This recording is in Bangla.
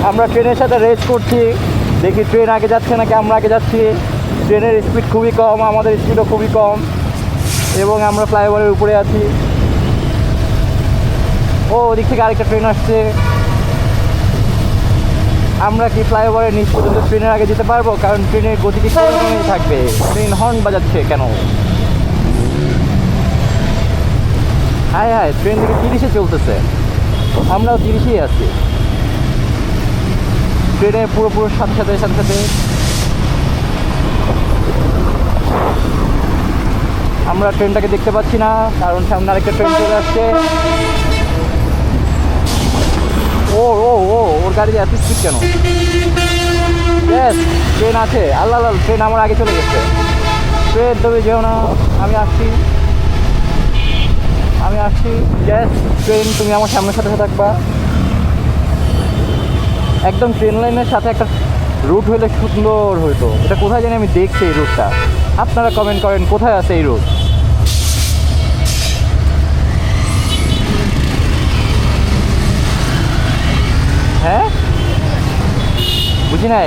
আমরা ট্রেনের সাথে রেস করছি, দেখি ট্রেন আগে যাচ্ছে নাকি আমরা আগে যাচ্ছি। ট্রেনের স্পিড খুবই কম, আমাদের স্পিডও খুবই কম, এবং আমরা ফ্লাইওভারের উপরে আছি। ও ওদিক থেকে আরেকটা ট্রেন আসছে। আমরা কি ফ্লাইওভারের নিচ পর্যন্ত ট্রেনের আগে যেতে পারবো? কারণ ট্রেনের গতিটি কমই থাকবে। ট্রেন হর্ন বাজাচ্ছে কেন? হায় হায়, ট্রেন থেকে 30-এ চলতেছে, আমরাও 30-এই আছি। ট্রেনের পুরো সাথে সাথে আমরা ট্রেনটাকে দেখতে পাচ্ছি না, কারণ সামনে আরেকটা ট্রেন চলে আসছে। ও ও ও ওর গাড়িতে এত স্পিড কেন? ইয়েস, ট্রেন আছে। আল্লাহ আল্লাহ, ট্রেন আমার আগে চলে গেছে। ট্রেন তবে যেও না, আমি আসছি। ইয়েস ট্রেন, তুমি আমার সামনের সাথে থাকবা। একদম ট্রেন লাইনের সাথে একটা রুট হলে সুন্দর হইতো। এটা কোথায় জানি আমি দেখছি এই রুটটা। আপনারা কমেন্ট করেন কোথায় আছে এই রুট। হ্যাঁ, বুঝি নাই।